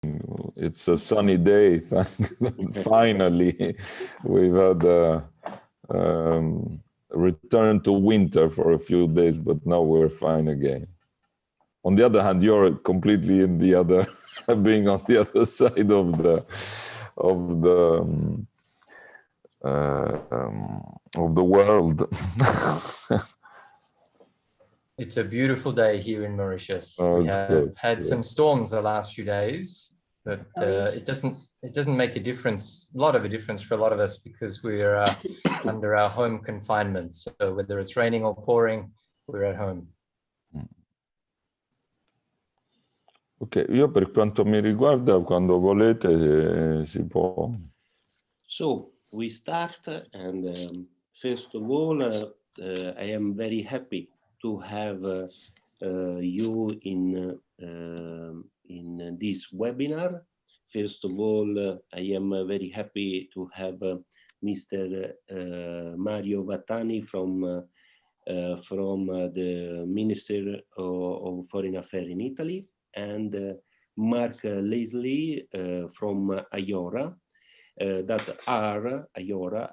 It's a sunny day. Finally, we've had a return to winter for a few days, but now we're fine again. On the other hand, you're completely in the other, being on the other side of the world. It's a beautiful day here in Mauritius. Oh, we have had some storms the last few days, but it doesn't make a difference, a lot of a difference for a lot of us, because we're under our home confinement. So whether it's raining or pouring, we're at home. Ok, io per quanto mi riguarda, quando volete si può. So we start, and first of all, I am very happy to have you in this webinar. First of all, I am very happy to have Mr. Mario Vattani from the Minister of Foreign Affairs in Italy, and Mark Leslie from IORA. That are IORA,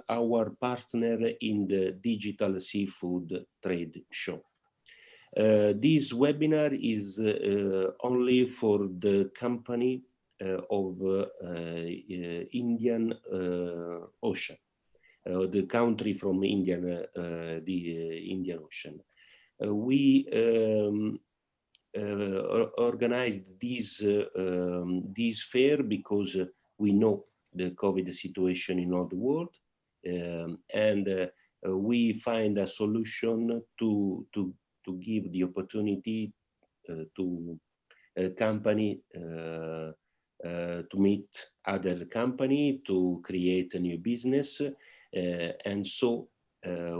our partner in the Digital Seafood Trade Show. This webinar is only for the company of Indian Ocean, the country from the Indian Ocean. We organized this fair because we know the COVID situation in all the world, and we find a solution to give the opportunity to a company to meet other company, to create a new business, and so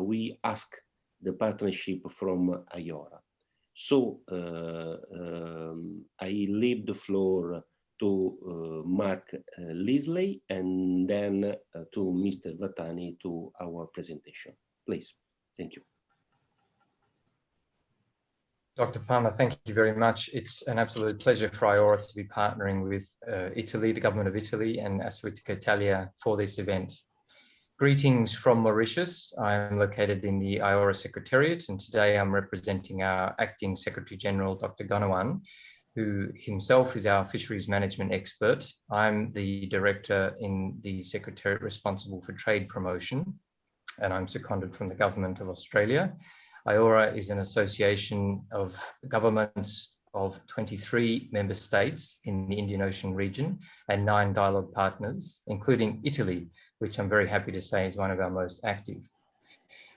we ask the partnership from IORA. So I leave the floor to Mark Leslie, and then to Mr. Vattani to our presentation. Please, thank you. Dr. Palmer, thank you very much. It's an absolute pleasure for IORA to be partnering with Italy, the government of Italy, and Assoittica Italia for this event. Greetings from Mauritius. I'm located in the IORA Secretariat, and today I'm representing our Acting Secretary General, Dr. Gunawan, who himself is our fisheries management expert. I'm the director in the Secretariat responsible for trade promotion, and I'm seconded from the Government of Australia. IORA is an association of governments of 23 member states in the Indian Ocean region and 9 dialogue partners, including Italy, which I'm very happy to say is one of our most active.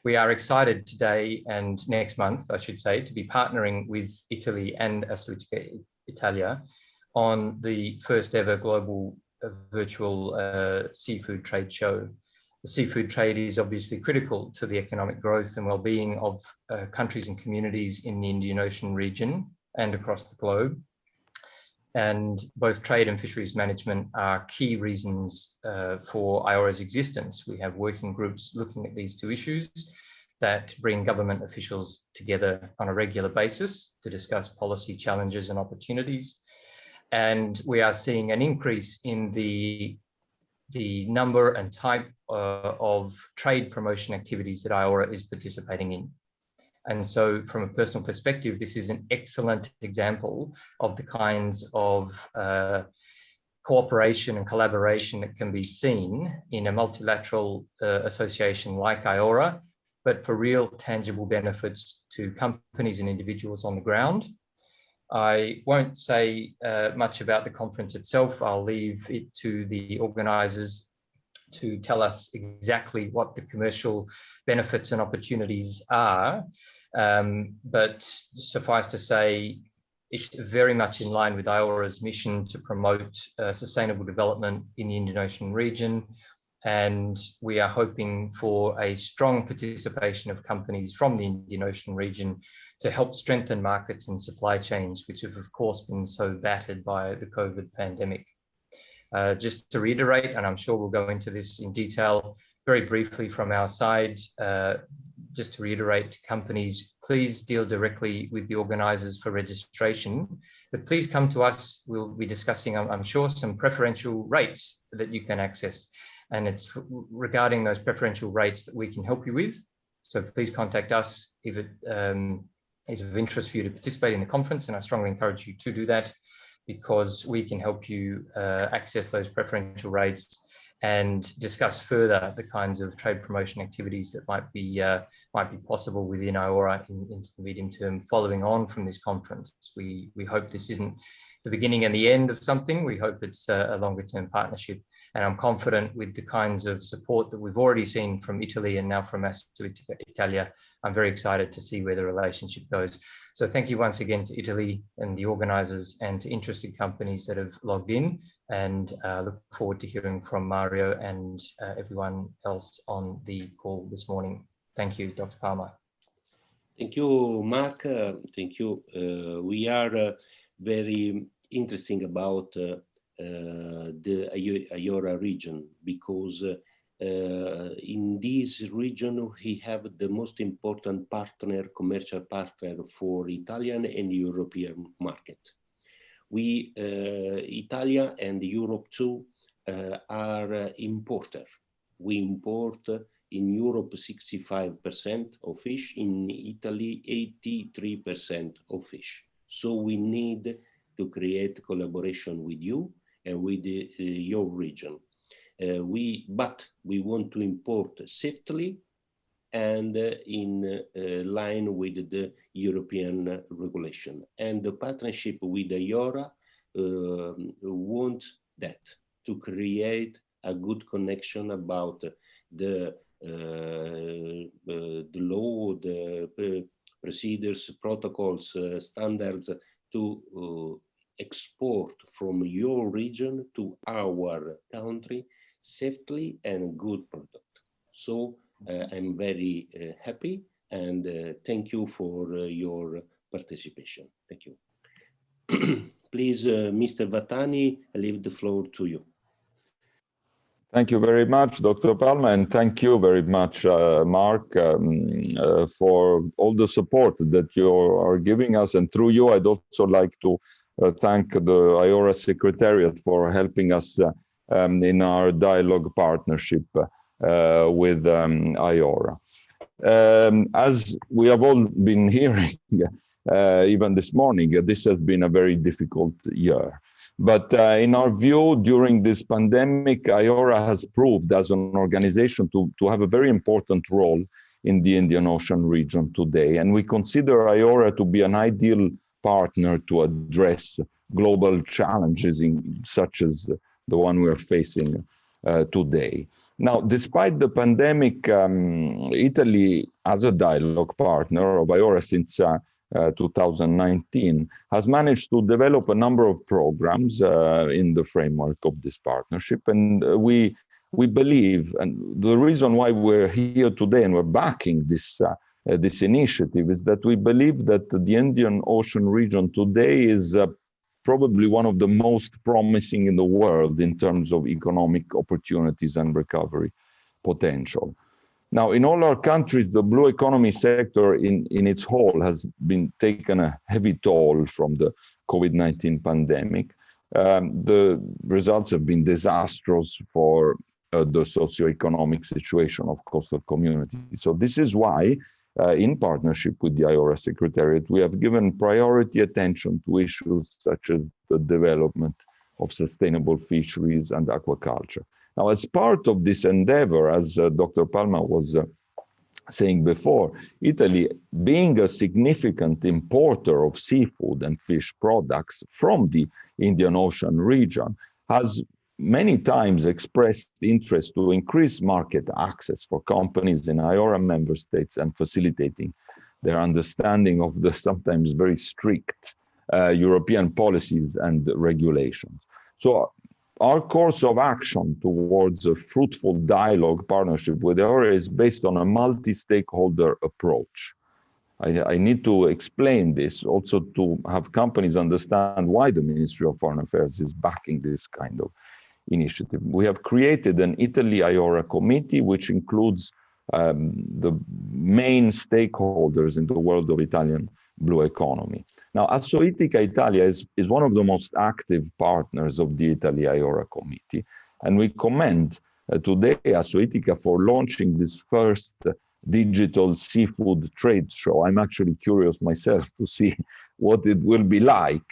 We are excited today and next month, I should say, to be partnering with Italy and Assoittica Italia on the first ever global virtual seafood trade show. The seafood trade is obviously critical to the economic growth and well-being of countries and communities in the Indian Ocean region and across the globe. And both trade and fisheries management are key reasons for IORA's existence. We have working groups looking at these two issues that bring government officials together on a regular basis to discuss policy challenges and opportunities. And we are seeing an increase in the number and type of trade promotion activities that IORA is participating in. And so from a personal perspective, this is an excellent example of the kinds of cooperation and collaboration that can be seen in a multilateral association like IORA, but for real tangible benefits to companies and individuals on the ground. I won't say much about the conference itself. I'll leave it to the organizers to tell us exactly what the commercial benefits and opportunities are. But suffice to say, it's very much in line with IORA's mission to promote sustainable development in the Indian Ocean region. And we are hoping for a strong participation of companies from the Indian Ocean region to help strengthen markets and supply chains, which have of course been so battered by the COVID pandemic. Just to reiterate, and I'm sure we'll go into this in detail very briefly from our side, just to reiterate to companies, please deal directly with the organisers for registration, but please come to us. We'll be discussing, I'm sure, some preferential rates that you can access. And it's regarding those preferential rates that we can help you with. So please contact us if it is of interest for you to participate in the conference. And I strongly encourage you to do that, because we can help you access those preferential rates and discuss further the kinds of trade promotion activities that might be possible within IORA into the medium term following on from this conference. We hope this isn't the beginning and the end of something. We hope it's a longer term partnership. And I'm confident with the kinds of support that we've already seen from Italy and now from Assoittica Italia. I'm very excited to see where the relationship goes. So thank you once again to Italy and the organisers and to interested companies that have logged in, and look forward to hearing from Mario and everyone else on the call this morning. Thank you, Dr. Palmer. Thank you, Mark. Thank you. We are very interesting about the IORA region, because in this region we have the most important partner, commercial partner for Italian and European market. We, Italia and Europe too, are importer. We import in Europe 65% of fish, in Italy 83% of fish. So we need to create collaboration with you and with your region. But we want to import safely and in line with the European regulation. And the partnership with IORA wants that, to create a good connection about the law, the procedures, protocols, standards to export from your region to our country safely and good product. So I'm very happy, and thank you for your participation. Thank you. Please, Mr. Vatani, I leave the floor to you. Thank you very much, Dr. Palma, and thank you very much, Mark, for all the support that you are giving us. And through you, I'd also like to thank the IORA Secretariat for helping us in our dialogue partnership with IORA. As we have all been hearing, even this morning, this has been a very difficult year. But in our view, during this pandemic, IORA has proved as an organization to have a very important role in the Indian Ocean region today. And we consider IORA to be an ideal partner to address global challenges such as the one we are facing today. Now, despite the pandemic, Italy, as a dialogue partner of IORA since 2019, has managed to develop a number of programs in the framework of this partnership. And we believe, and the reason why we're here today and we're backing this initiative is that we believe that the Indian Ocean region today is probably one of the most promising in the world in terms of economic opportunities and recovery potential. Now, in all our countries, the blue economy sector in its whole has been taken a heavy toll from the COVID-19 pandemic. The results have been disastrous for the socioeconomic situation of coastal communities. So this is why, in partnership with the IORA Secretariat, we have given priority attention to issues such as the development of sustainable fisheries and aquaculture. Now, as part of this endeavor, as Dr. Palma was saying before, Italy, being a significant importer of seafood and fish products from the Indian Ocean region, has many times expressed interest to increase market access for companies in IORA member states and facilitating their understanding of the sometimes very strict European policies and regulations. So our course of action towards a fruitful dialogue partnership with IORA is based on a multi-stakeholder approach. I need to explain this also to have companies understand why the Ministry of Foreign Affairs is backing this kind of initiative. We have created an Italy IORA committee, which includes the main stakeholders in the world of Italian blue economy. Now, Assoittica Italia is one of the most active partners of the Italy IORA Committee, and we commend today Assoittica for launching this first digital seafood trade show. I'm actually curious myself to see what it will be like.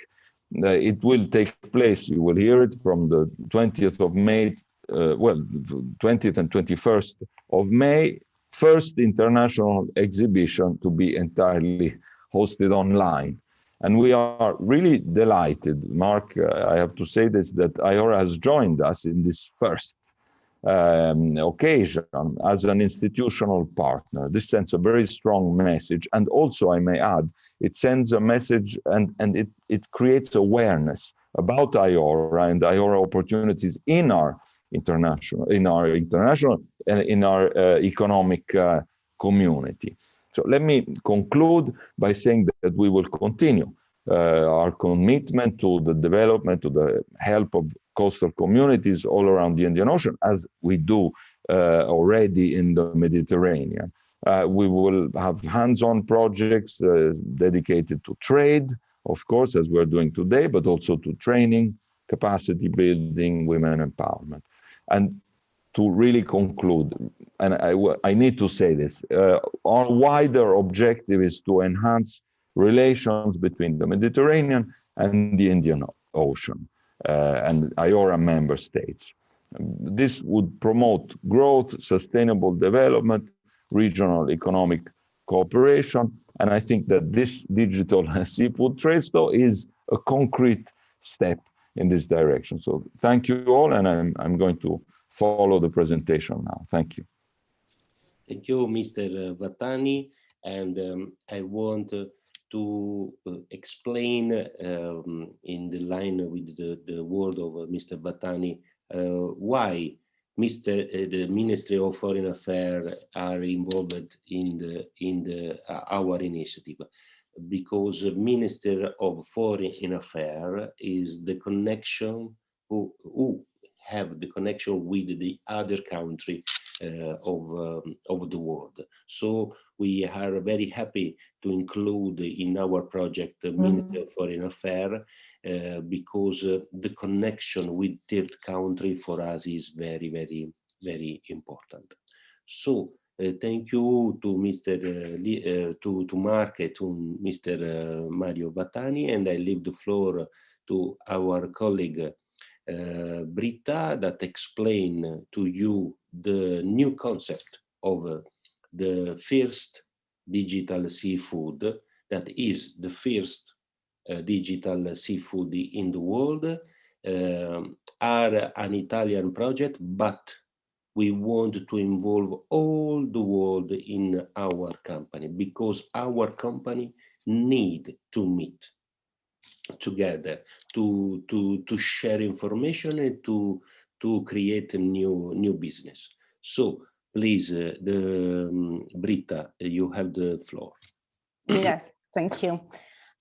It will take place, you will hear it, from the 20th of May, 20th and 21st of May, first international exhibition to be entirely hosted online. And we are really delighted, Mark, I have to say this, that IORA has joined us in this first occasion as an institutional partner. This sends a very strong message. And also, I may add, it sends a message and it creates awareness about IORA and IORA opportunities in our international and in our economic community. So let me conclude by saying that we will continue our commitment to the development, to the help of coastal communities all around the Indian Ocean, as we do already in the Mediterranean. We will have hands-on projects dedicated to trade, of course, as we're doing today, but also to training, capacity building, women empowerment. And to really conclude, and I need to say this, our wider objective is to enhance relations between the Mediterranean and the Indian Ocean and IORA member states. This would promote growth, sustainable development, regional economic cooperation, and I think that this digital seafood trade store is a concrete step in this direction. So thank you all, and I'm going to follow the presentation now. Thank you. Thank you, Mr. Vattani. And I want to explain in the line with the word of Mr. Vattani why the Ministry of Foreign Affairs are involved in our initiative. Because the Minister of Foreign Affairs is the connection who have the connection with the other country of the world. So we are very happy to include in our project the Ministry of Foreign Affairs because the connection with third country for us is very, very, very important. So thank you to Mr. To Mark, to Mr. Mario Vattani, and I leave the floor to our colleague Britta that explain to you the new concept of the first digital seafood, that is the first digital seafood in the world, are an Italian project, but we want to involve all the world in our company, because our company need to meet together to share information and to create a new business. So please, Britta, you have the floor. Yes, thank you.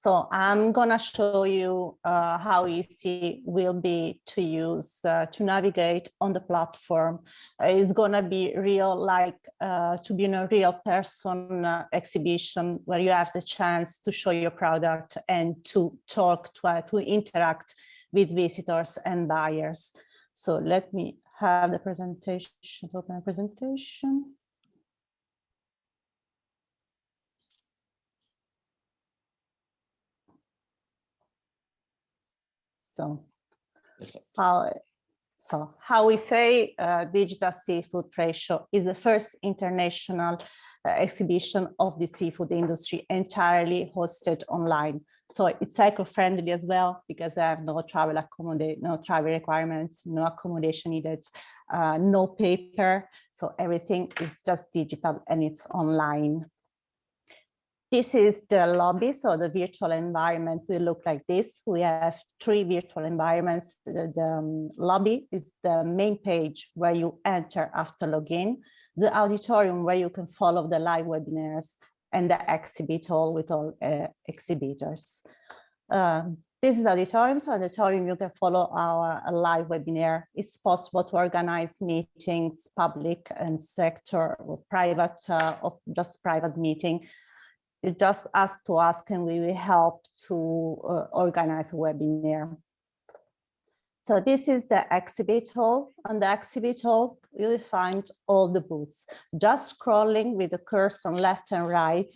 So I'm gonna show you how easy will be to use to navigate on the platform. It's gonna be real, like to be in a real person exhibition where you have the chance to show your product and to talk, to interact with visitors and buyers. So let me have the presentation, open a presentation. So how we say Digital Seafood Trade Show is the first international exhibition of the seafood industry entirely hosted online. So it's eco-friendly as well, because I have no travel requirements, no accommodation needed, no paper. So everything is just digital and it's online. This is the lobby, so the virtual environment will look like this. We have 3 virtual environments. The lobby is the main page where you enter after login, the auditorium where you can follow the live webinars, and the exhibit hall with all exhibitors. This is auditorium. So auditorium, you can follow our live webinar. It's possible to organize meetings, public and sector or private, or just private meeting. You just ask to us, and we will help to organize a webinar. So this is the exhibit hall. On the exhibit hall, you will find all the booths. Just scrolling with the cursor on left and right,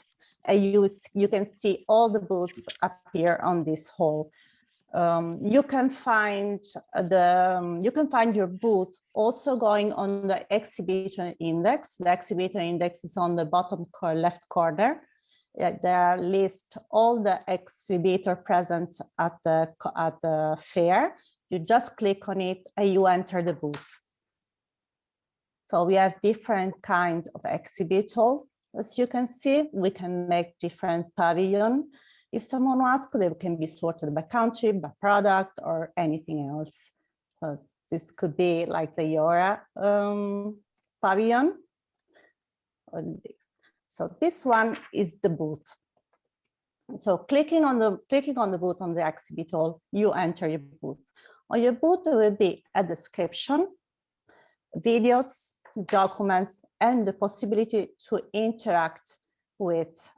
you can see all the booths appear on this hall. You can find your booth also going on the exhibitor index. The exhibitor index is on the bottom left corner. There list all the exhibitor present at the fair. You just click on it and you enter the booth. So we have different kind of exhibit hall. As you can see, we can make different pavilion. If someone asks, they can be sorted by country, by product, or anything else. So this could be like the IORA pavilion. So this one is the booth. So clicking on the booth on the exhibit hall, you enter your booth. On your booth, there will be a description, videos, documents, and the possibility to interact with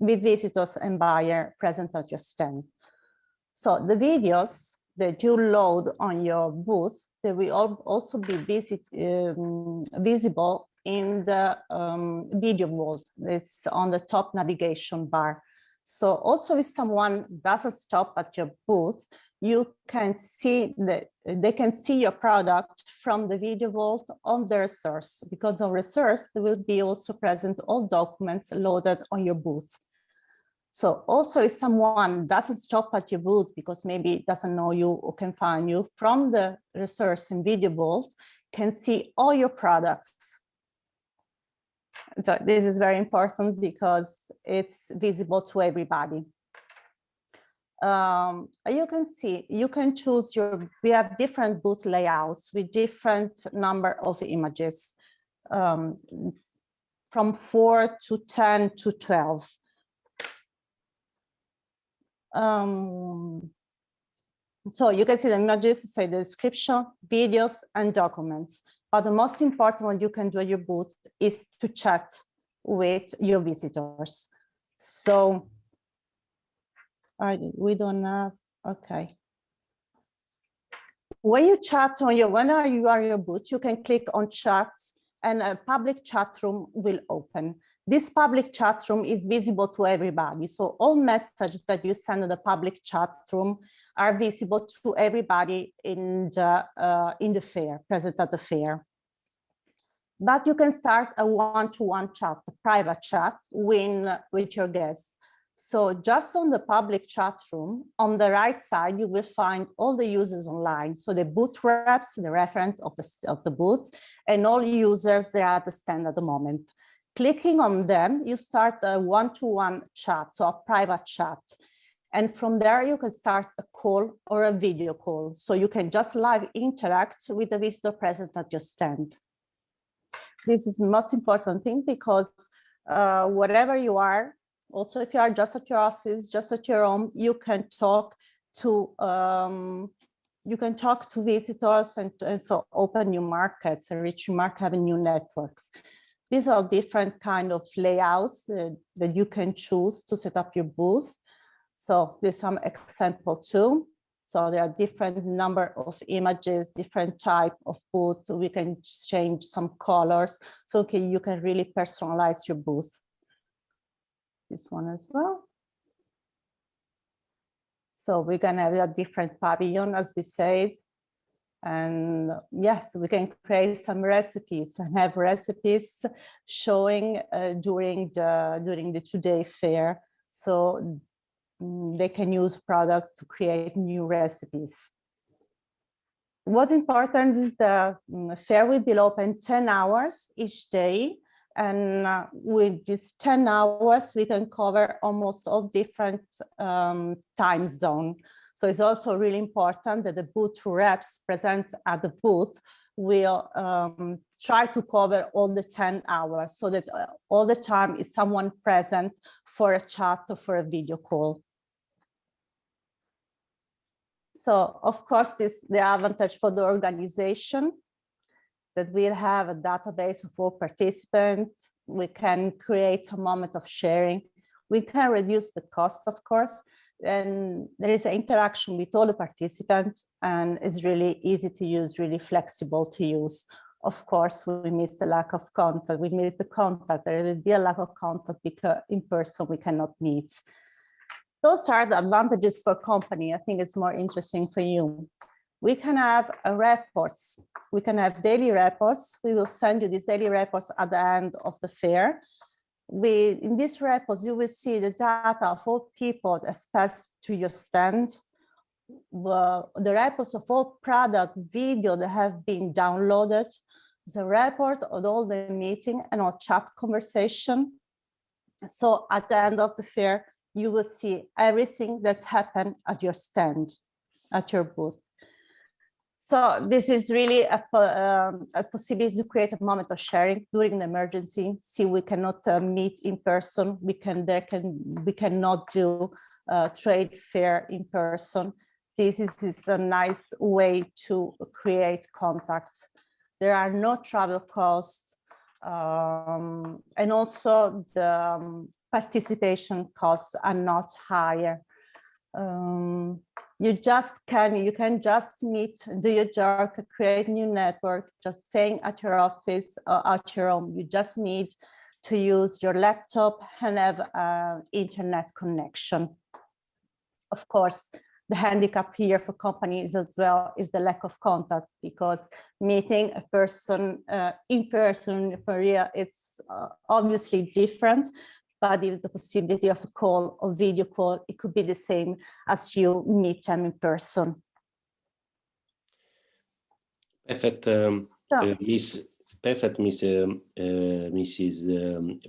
visitors and buyers present at your stand. So the videos that you load on your booth, they will also be visible in the video vault. It's on the top navigation bar. So also if someone doesn't stop at your booth, you can see they can see your product from the video vault on the resource, because on resource there will be also present all documents loaded on your booth. So also if someone doesn't stop at your booth because maybe doesn't know you or can find you, from the resource and video vault can see all your products. So this is very important because it's visible to everybody. You can see, you can choose we have different booth layouts with different number of images, from 4 to 10 to 12. So you can see the images, say the description, videos, and documents. But the most important one you can do at your booth is to chat with your visitors. So we don't have, okay. When you chat on you are your booth, you can click on chat and a public chat room will open. This public chat room is visible to everybody. So all messages that you send in the public chat room are visible to everybody in the fair, present at the fair. But you can start a one-to-one chat, a private chat with your guests. So just on the public chat room, on the right side, you will find all the users online. So the booth reps, the reference of the booth, and all users that are at the stand at the moment. Clicking on them, you start a one-to-one chat, so a private chat. And from there, you can start a call or a video call. So you can just live interact with the visitor present at your stand. This is the most important thing because wherever you are, also if you are just at your office, just at your home, you can talk to visitors and so open new markets and reach new market, having new networks. These are different kind of layouts that you can choose to set up your booth. So there's some example too. So there are different number of images, different type of booth. We can change some colors. So okay, you can really personalize your booth. This one as well. So we're gonna have a different pavilion, as we said. And yes, we can create some recipes and have recipes showing during the two-day fair. So they can use products to create new recipes. What's important is the fair will be open 10 hours each day. And with these 10 hours, we can cover almost all different time zones. So it's also really important that the booth reps present at the booth will try to cover all the 10 hours so that all the time is someone present for a chat or for a video call. So of course, this the advantage for the organization, that we'll have a database of all participants. We can create a moment of sharing. We can reduce the cost, of course, and there is an interaction with all the participants, and it's really easy to use, really flexible to use. Of course, we miss the lack of contact. We miss the contact. There will be a lack of contact because in person we cannot meet. Those are the advantages for company. I think it's more interesting for you. We can have reports. We can have daily reports. We will send you these daily reports at the end of the fair. In these reports, you will see the data of all people that pass to your stand, the reports of all product video that have been downloaded, the report of all the meeting and all chat conversation. So at the end of the fair, you will see everything that's happened at your stand, at your booth. So this is really a possibility to create a moment of sharing during an emergency. See, we cannot meet in person. We cannot do trade fair in person. This is a nice way to create contacts. There are no travel costs, and also the participation costs are not higher. You can just meet, do your job, create new network, just staying at your office or at your home. You just need to use your laptop and have an internet connection. Of course, the handicap here for companies as well is the lack of contact, because meeting a person in person for real, it's obviously different. But if the possibility of a call or video call, it could be the same as you meet them in person. Perfect, Mrs.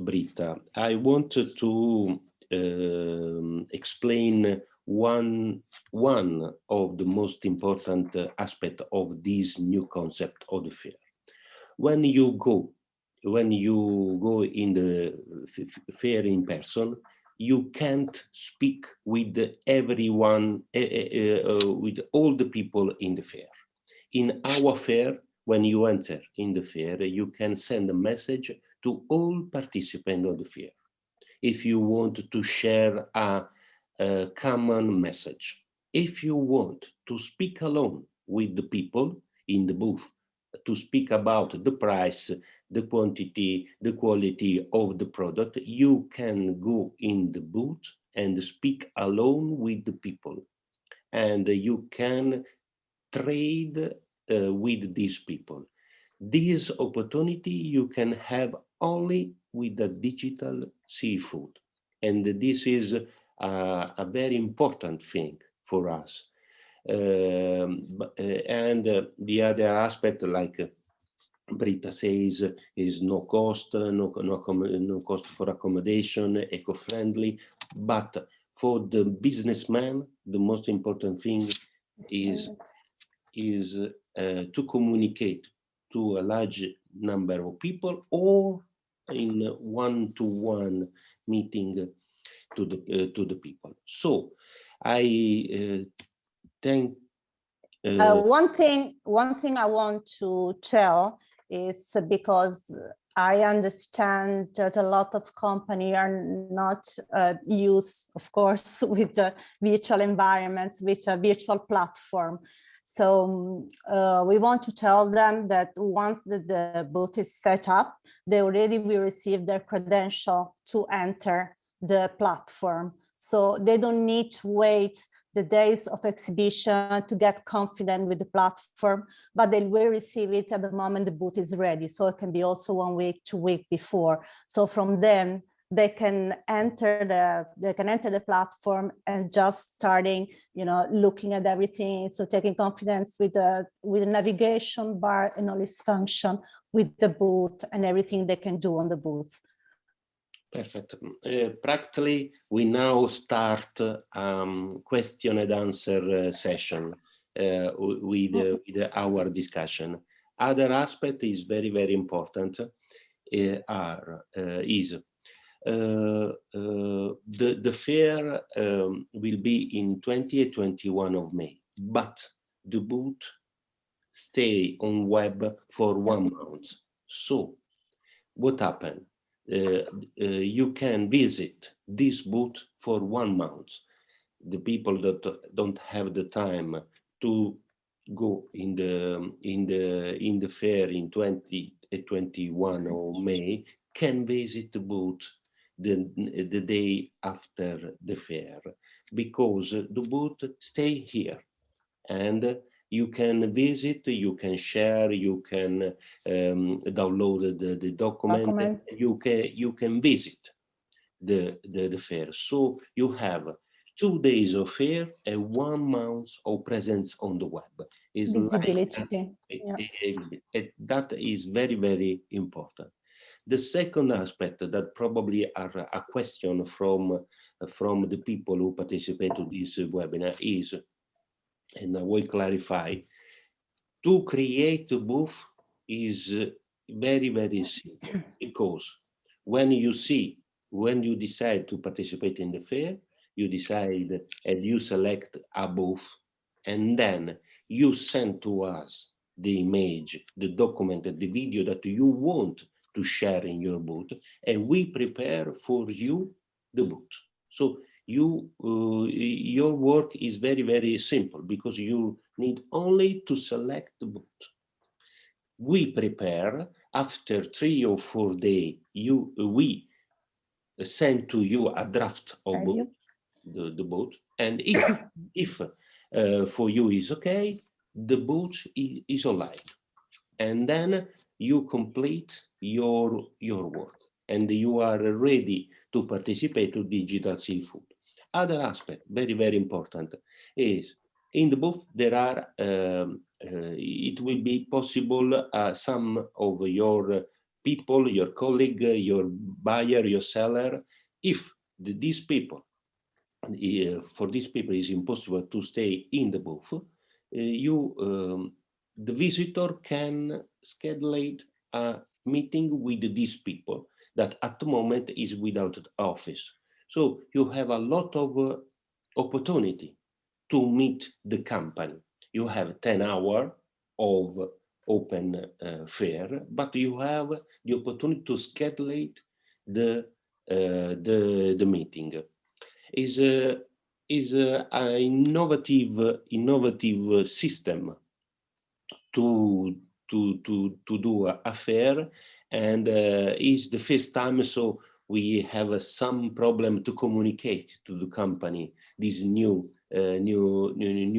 Britta. I wanted to explain one of the most important aspect of this new concept of the fair. When you go in the fair in person, you can't speak with everyone, with all the people in the fair. In our fair, when you enter in the fair, you can send a message to all participants of the fair. If you want to share a common message, if you want to speak alone with the people in the booth, to speak about the price, the quantity, the quality of the product, you can go in the booth and speak alone with the people. And you can trade with these people. This opportunity you can have only with the digital seafood. And this is a very important thing for us. And the other aspect, like Britta says, is no cost, no cost for accommodation, eco-friendly. But for the businessman, the most important thing is to communicate to a large number of people, or in one-to-one meeting to the people. So I think one thing I want to tell is, because I understand that a lot of companies are not used, of course, with the virtual environments, with a virtual platform. So we want to tell them that once the booth is set up, they already will receive their credential to enter the platform. So they don't need to wait the days of exhibition to get confident with the platform, but they will receive it at the moment the booth is ready. So it can be also 1 week, 2 weeks before. So from then they can enter the platform and just starting, looking at everything. So taking confidence with the navigation bar and all its function, with the booth and everything they can do on the booth. Perfect. Practically, we now start question and answer session with our discussion. Other aspect is very, very important. The fair will be in 20 and 21 of May. but the booth stay on web for 1 month. So what happened? You can visit this booth for 1 month. The people that don't have the time to go in the fair in 2021 or May can visit the booth the day after the fair, because the booth stay here, and you can visit, you can share, you can download the document. You can visit the fair. So you have 2 days of fair and 1 month of presence on the web. Is visibility. That is very, very important. The second aspect that probably are a question from the people who participate to this webinar is, and I will clarify, to create a booth is very, very simple, because when you decide to participate in the fair, you decide and you select a booth, and then you send to us the image, the document, the video that you want to share in your booth, and we prepare for you the booth. So your work is very, very simple, because you need only to select the booth. We prepare. After 3 or 4 days, we send to you a draft of book, the book, and if for you is okay, the book is online, and then you complete your work, and you are ready to participate to digital seafood. Other aspect, very, very important, is in the booth there are it will be possible some of your people, your colleague, your buyer, your seller, if these people, for these people it's impossible to stay in the booth, the visitor can schedule a meeting with these people that at the moment is without office. So you have a lot of opportunity to meet the company. You have 10 hours of open fair, but you have the opportunity to schedule the meeting. Is an innovative system to do a fair, and is the first time, so we have some problem to communicate to the company this new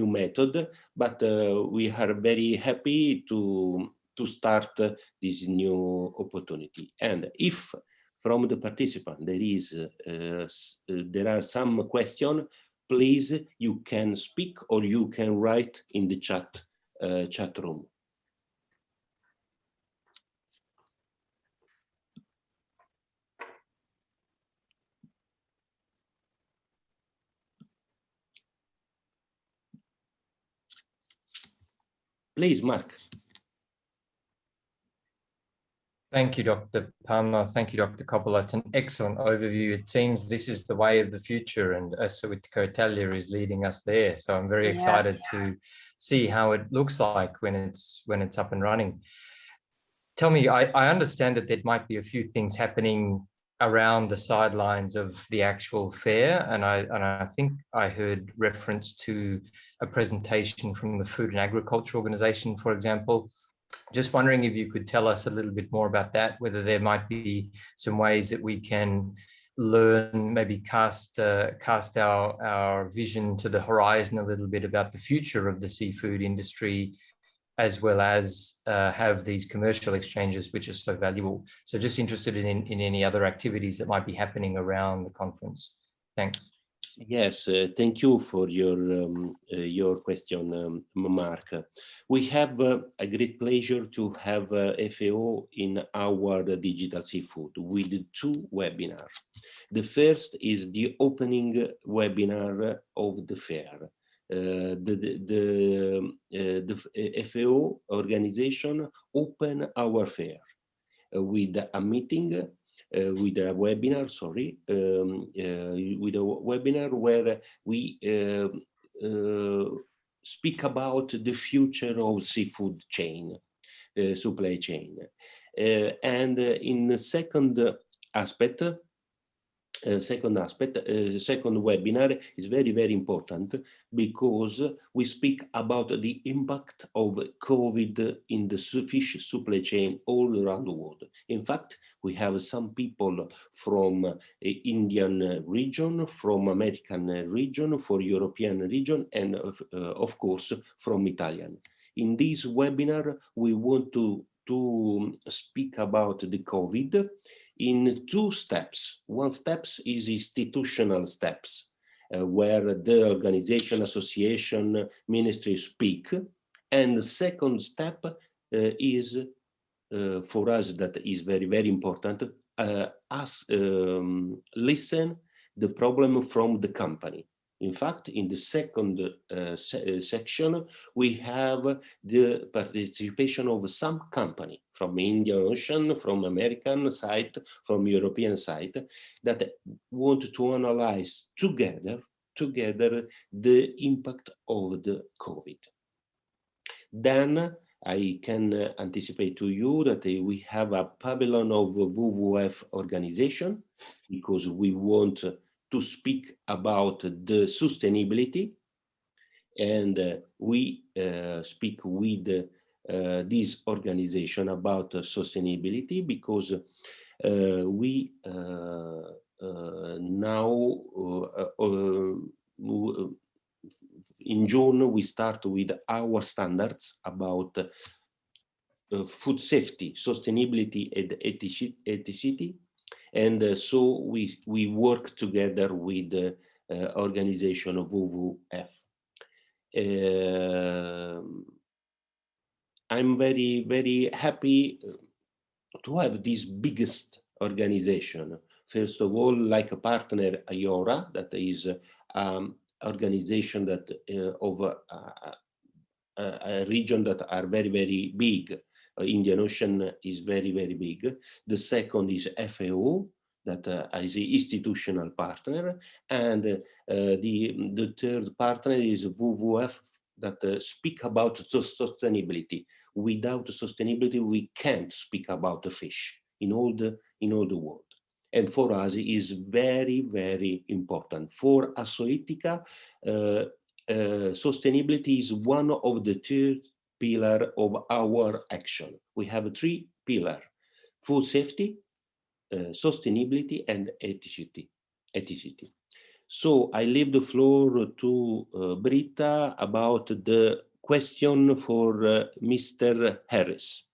method, but we are very happy to start this new opportunity. And if from the participant there are some questions, please, you can speak or you can write in the chat room. Please, Mark. Thank you, Dr. Palmer. Thank you, Dr. Coppola. It's an excellent overview. It seems this is the way of the future, and Assoittica Italia is leading us there. So I'm very excited to see how it looks like when it's up and running. Tell me, I understand that there might be a few things happening around the sidelines of the actual fair, and I think I heard reference to a presentation from the Food and Agriculture Organization, for example. Just wondering if you could tell us a little bit more about that, whether there might be some ways that we can learn, maybe cast our vision to the horizon a little bit about the future of the seafood industry, as well as have these commercial exchanges, which are so valuable. So just interested in any other activities that might be happening around the conference. Thanks. Yes, thank you for your question, Mark. We have a great pleasure to have FAO in our digital seafood with 2 webinars. The first is the opening webinar of the fair. The FAO organization open our fair with a meeting. With a webinar, with a webinar where we speak about the future of seafood chain, supply chain. And in the second aspect, second webinar is very, very important because we speak about the impact of COVID in the fish supply chain all around the world. In fact, we have some people from Indian region, from American region, for European region, and of course from Italian. In this webinar, we want to speak about the COVID in two steps. One step is institutional steps, where the organization, association, ministry speak. And the second step is, for us, that is very, very important, listen the problem from the company. In fact, in the second section, we have the participation of some company from Indian Ocean, from American side, from European side, that want to analyze together the impact of the COVID. Then I can anticipate to you that we have a pavilion of WWF organization, because we want to speak about the sustainability, and we speak with this organization about sustainability, because we now in June we start with our standards about food safety, sustainability, and ethicity. And so we work together with the organization of WWF. I'm very, very happy to have this biggest organization. First of all, like a partner, IORA, that is organization that of a region that are very, very big. Indian Ocean is very, very big. The second is FAO, that is an institutional partner. And the third partner is WWF, that speak about sustainability. Without sustainability, we can't speak about the fish in all the world. And for us, it is very, very important. For Assoittica, sustainability is one of the third pillar of our action. We have three pillars: food safety, sustainability, and ethicity. So I leave the floor to Britta about the question for Mr. Harris.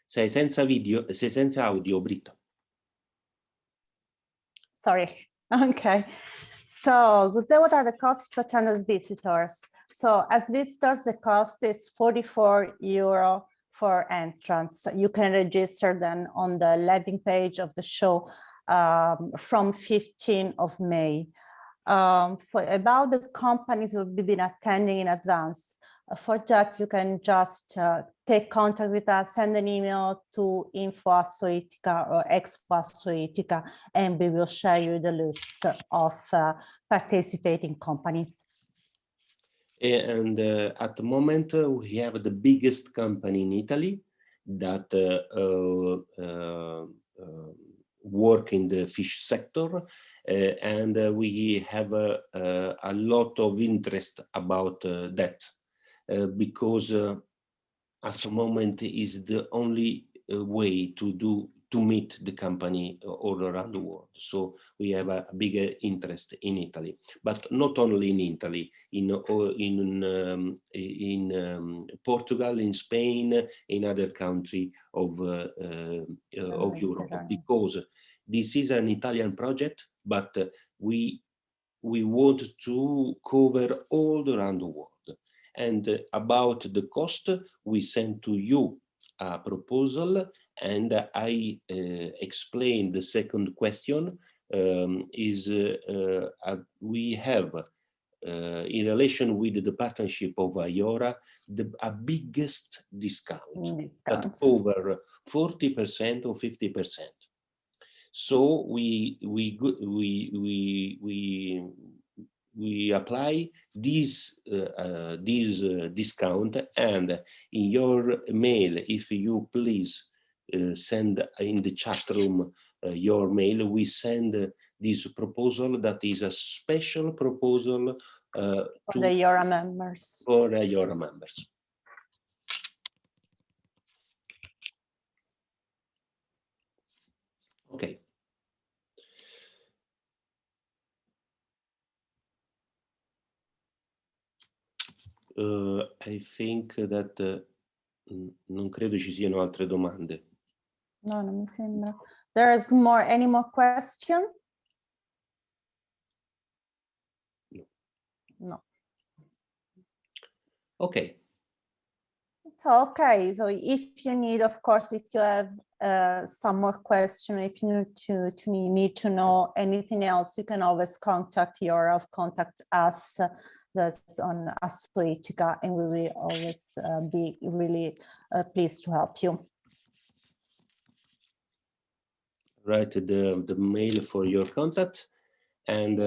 Sei senza audio, Britta. Sorry. Okay. So what are the costs to attend as visitors? So as visitors, the cost is €44 for entrance. You can register then on the landing page of the show from 15th of May. For about the companies we've been attending in advance, for that you can just take contact with us, send an email to info@assoittica or expo@assoittica, and we will share you the list of participating companies. And at the moment, we have the biggest company in Italy that work in the fish sector, and we have a lot of interest about that, because at the moment is the only way to meet the company all around the world. So we have a bigger interest in Italy, but not only in Italy, in Portugal, in Spain, in other countries of Europe, because this is an Italian project, but we want to cover all around the world. And about the cost, we send to you a proposal, and I explain the second question. We have, in relation with the partnership of IORA, a biggest discount at over 40% or 50%. So we apply this discount, and in your mail, if you please send in the chat room your mail, we send this proposal that is a special proposal for the IORA members. For the IORA members. Okay. I think that non credo ci siano altre domande. No, non mi sembra. There's any more question? No. Okay. So, okay, so if you need, of course, if you have some more questions, if you need to know anything else, you can always contact IORA, contact us. That's on Assoittica, and we will always be really pleased to help you. Write the mail for your contact, and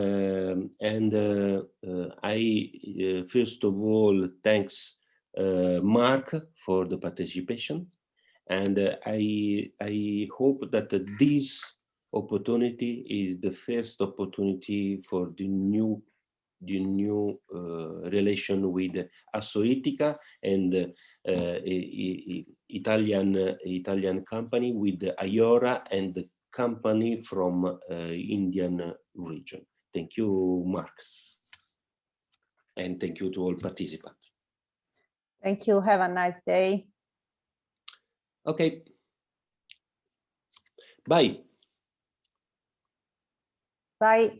I first of all thanks Mark for the participation, and I hope that this opportunity is the first opportunity for the new relation with Assoittica and Italian company with the IORA and the company from Indian region. Thank you, Mark. And thank you to all participants. Thank you. Have a nice day. Okay. Bye. Bye.